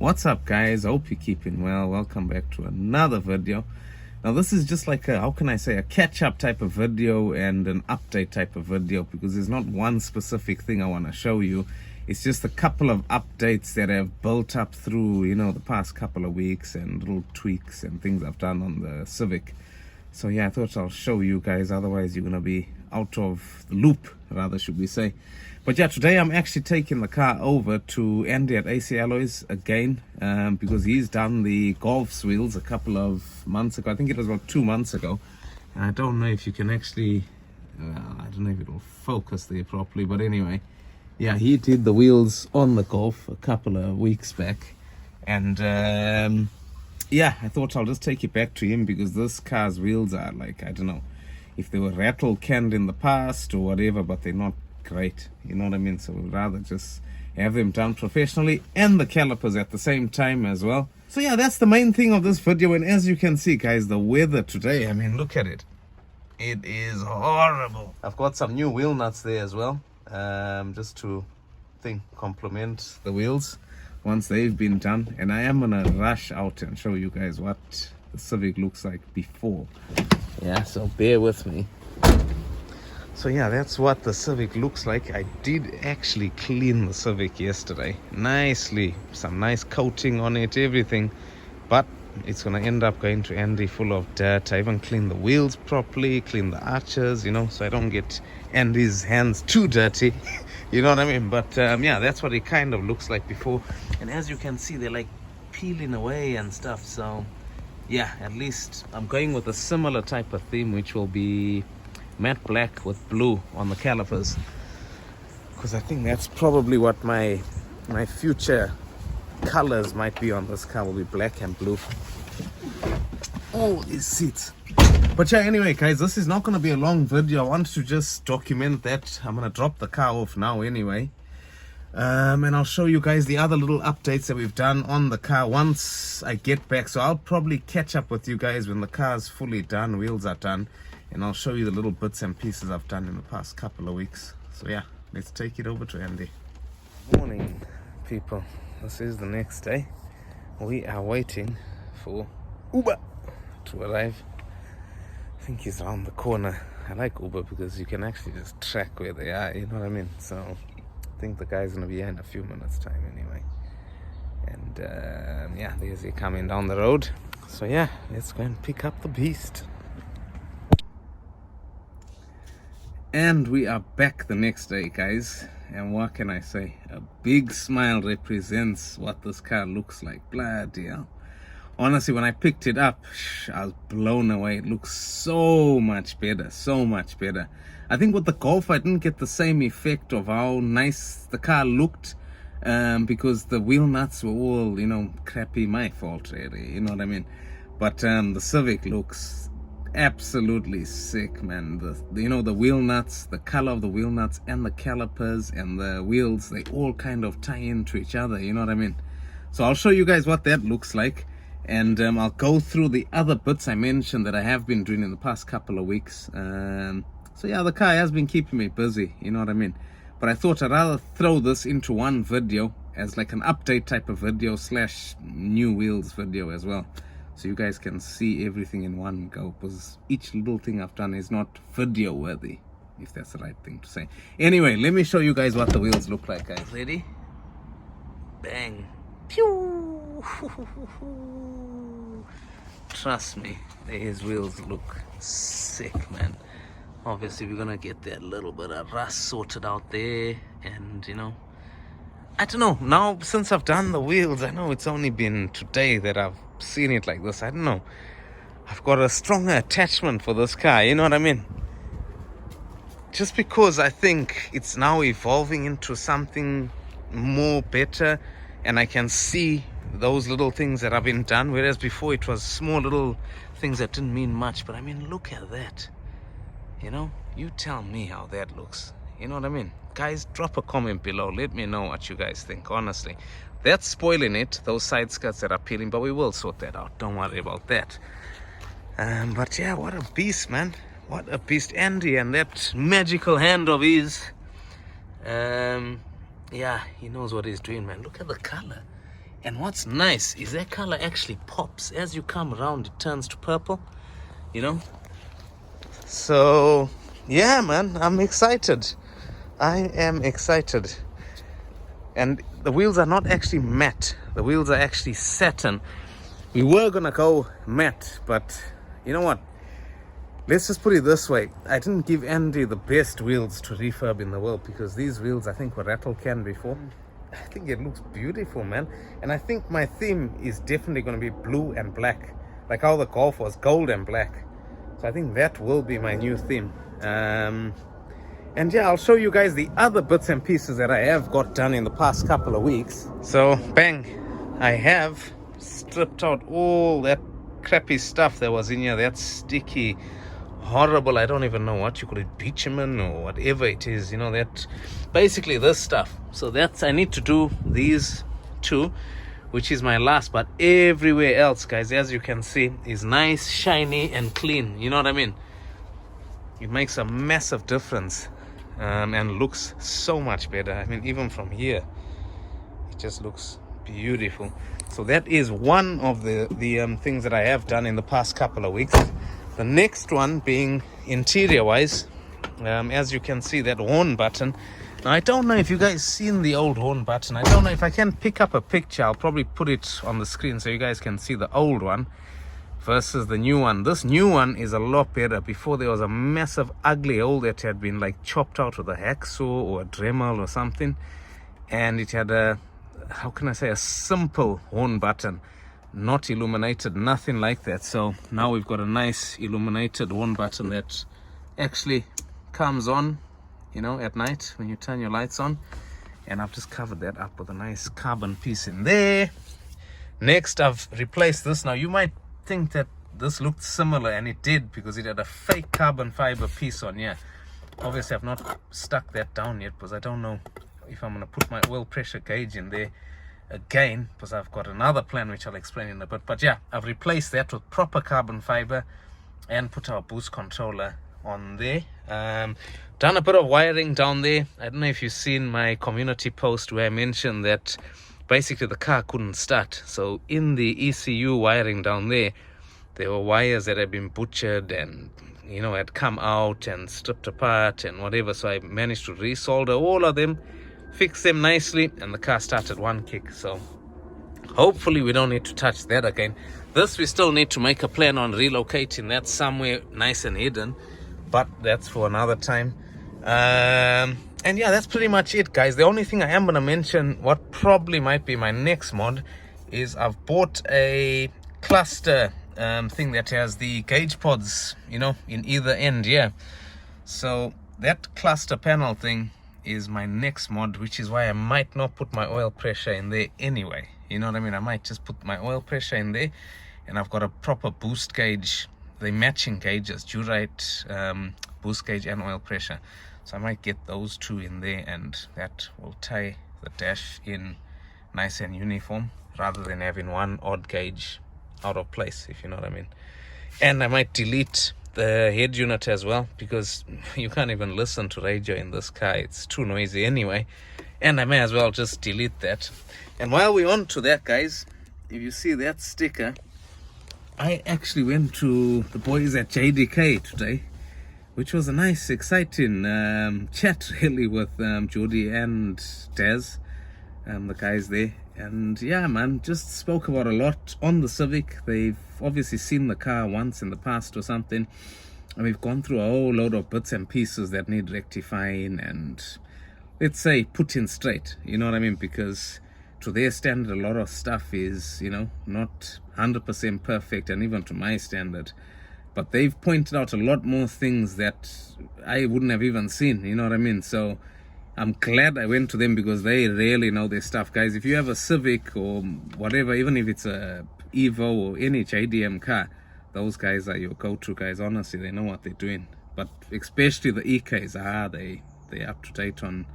What's up, guys? I hope you're keeping well. Welcome back to another video. Now this is just like a, how can I say, a catch-up type of video and an update type of video, because there's not one specific thing I want to show you. It's just a couple of updates that have built up through, the past couple of weeks, and little tweaks and things I've done on the Civic. So yeah, I thought I'll show you guys, otherwise you're gonna be out of the loop, rather should we say. But yeah, today I'm actually taking the car over to Andy at AC Alloys again, because he's done the Golf's wheels a couple of months ago. I think it was about 2 months ago. And I don't know if you can actually, I don't know if it will focus there properly, but anyway, yeah, he did the wheels on the Golf a couple of weeks back. And yeah, I thought I'll just take it back to him, because this car's wheels are like, I don't know if they were rattle canned in the past or whatever, but they're not great, you know what I mean? So we'd rather just have them done professionally, and the calipers at the same time as well. So yeah, that's the main thing of this video. And as you can see, guys, the weather today, I mean, look at it. It is horrible. I've got some new wheel nuts there as well, just to complement the wheels once they've been done. And I am gonna rush out and show you guys what the Civic looks like before. Yeah, so bear with me. So yeah, that's what the Civic looks like. I did actually clean the Civic yesterday nicely, some nice coating on it, everything, but it's gonna end up going to Andy full of dirt. I even cleaned the wheels properly, cleaned the arches, so I don't get Andy's hands too dirty. You know what I mean? But yeah, that's what it kind of looks like before. And as you can see, they're like peeling away and stuff. So yeah, at least I'm going with a similar type of theme, which will be matte black with blue on the calipers, because I think that's probably what my future colors might be on this car, will be black and blue. Oh, these seats. But yeah, anyway, guys, this is not going to be a long video. I want to just document that. I'm going to drop the car off now anyway, and I'll show you guys the other little updates that we've done on the car once I get back. So I'll probably catch up with you guys when the car's fully done, wheels are done, and I'll show you the little bits and pieces I've done in the past couple of weeks. So yeah, let's take it over to Andy. Morning, people. This is the next day. We are waiting for Uber to arrive. I think he's around the corner. I like Uber because you can actually just track where they are, you know what I mean? So I think the guy's gonna be here in a few minutes time anyway. And yeah, there's he coming down the road. So yeah, let's go and pick up the beast. And we are back the next day, guys. And what can I say? A big smile represents what this car looks like. Bloody hell. Honestly, when I picked it up, I was blown away. It looks so much better, so much better. I think with the Golf, I didn't get the same effect of how nice the car looked, because the wheel nuts were all, crappy. My fault, really. You know what I mean? But the Civic looks absolutely sick, man. The wheel nuts, the color of the wheel nuts and the calipers and the wheels, they all kind of tie into each other, you know what I mean? So I'll show you guys what that looks like, and I'll go through the other bits I mentioned that I have been doing in the past couple of weeks. So yeah, the car has been keeping me busy, you know what I mean? But I thought I'd rather throw this into one video as like an update type of video / new wheels video as well, so you guys can see everything in one go, because each little thing I've done is not video worthy, if that's the right thing to say. Anyway, let me show you guys what the wheels look like, guys. Ready? Bang. Pew! Trust me, these wheels look sick, man. Obviously we're gonna get that little bit of rust sorted out there, and I don't know, now since I've done the wheels, I know it's only been today that I've seen it like this. I don't know, I've got a stronger attachment for this car, you know what I mean? Just because I think it's now evolving into something more better, and I can see those little things that have been done, whereas before it was small little things that didn't mean much. But I mean, look at that, you tell me how that looks, you know what I mean? Guys, drop a comment below, let me know what you guys think. Honestly, that's spoiling it, those side skirts that are peeling, but we will sort that out, don't worry about that. But yeah, what a beast, man. What a beast. Andy and that magical hand of his. Yeah, he knows what he's doing, man. Look at the color. And what's nice is that color actually pops. As you come around, it turns to purple, you know. So, yeah, man, I'm excited. I am excited. And the wheels are not actually matte. The wheels are actually satin. We were gonna go matte, but you know what? Let's just put it this way. I didn't give Andy the best wheels to refurb in the world, because these wheels, I think, were rattle can before. I think it looks beautiful, man. And I think my theme is definitely going to be blue and black, like how the Golf was gold and black. So I think that will be my new theme. And yeah, I'll show you guys the other bits and pieces that I have got done in the past couple of weeks. So bang, I have stripped out all that crappy stuff that was in here, that sticky, horrible, I don't even know what you call it, bitumen or whatever it is, you know, that basically this stuff. So that's, I need to do these two, which is my last. But everywhere else, guys, as you can see, is nice, shiny and clean. You know what I mean? It makes a massive difference, and looks so much better. I mean, even from here, it just looks beautiful. So that is one of the things that I have done in the past couple of weeks. The next one being interior wise, as you can see, that horn button. Now, I don't know if you guys seen the old horn button. I don't know if I can pick up a picture. I'll probably put it on the screen so you guys can see the old one versus the new one. This new one is a lot better. Before, there was a massive ugly hole that had been like chopped out with a hacksaw or a Dremel or something, and it had a, how can I say, a simple horn button, not illuminated, nothing like that. So now we've got a nice illuminated horn button that actually comes on, you know, at night when you turn your lights on. And I've just covered that up with a nice carbon piece in there. Next, I've replaced this. Now, you might think that this looked similar, and it did, because it had a fake carbon fiber piece on here. Obviously, I've not stuck that down yet, because I don't know if I'm going to put my oil pressure gauge in there again, because I've got another plan which I'll explain in a bit. But yeah, I've replaced that with proper carbon fiber and put our boost controller on there. Done a bit of wiring down there. I don't know if you've seen my community post where I mentioned that basically the car couldn't start. So in the ECU wiring down there were wires that had been butchered and, you know, had come out and stripped apart and whatever. So I managed to resolder all of them, fix them nicely, and the car started one kick. So hopefully we don't need to touch that again. This, we still need to make a plan on relocating that somewhere nice and hidden, but that's for another time. And yeah, that's pretty much it, guys. The only thing I am going to mention, what probably might be my next mod, is I've bought a cluster thing that has the gauge pods, you know, in either end. Yeah, so that cluster panel thing is my next mod, which is why I might not put my oil pressure in there anyway. You know what I mean? I might just put my oil pressure in there, and I've got a proper boost gauge, the matching gauges, Durite, boost gauge and oil pressure. So I might get those two in there, and that will tie the dash in nice and uniform, rather than having one odd gauge out of place, if you know what I mean. And I might delete the head unit as well, because you can't even listen to radio in this car, it's too noisy anyway. And I may as well just delete that. And while we're on to that, guys, if you see that sticker, I actually went to the boys at JDK today, which was a nice, exciting chat really with Jody and Daz, the guys there. And yeah, man, just spoke about a lot on the Civic. They've obviously seen the car once in the past or something, and we've gone through a whole load of bits and pieces that need rectifying and, let's say, put in straight, you know what I mean? Because to their standard, a lot of stuff is, you know, not 100% perfect, and even to my standard. But they've pointed out a lot more things that I wouldn't have even seen, you know what I mean? So I'm glad I went to them, because they really know their stuff, guys. If you have a Civic or whatever, even if it's a Evo or any JDM car, those guys are your go-to guys. Honestly, they know what they're doing. But especially the EKs, they're up to date on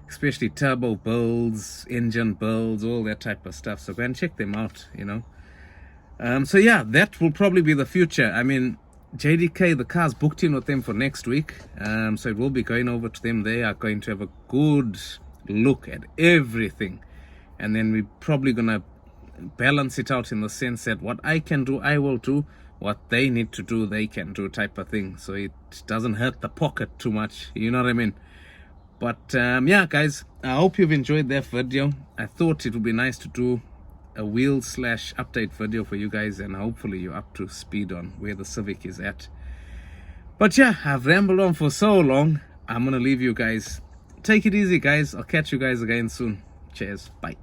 especially turbo builds, engine builds, all that type of stuff. So go and check them out, you know. So yeah, that will probably be the future. I mean, JDK, the car's booked in with them for next week, so it will be going over to them. They are going to have a good look at everything, and then we're probably gonna balance it out in the sense that what I can do, I will do. What they need to do, they can do, type of thing. So it doesn't hurt the pocket too much. You know what I mean? But yeah, guys, I hope you've enjoyed that video. I thought it would be nice to do a wheel / update video for you guys, and hopefully you're up to speed on where the Civic is at. But yeah, I've rambled on for so long. I'm gonna leave you guys. Take it easy, guys. I'll catch you guys again soon. Cheers. Bye.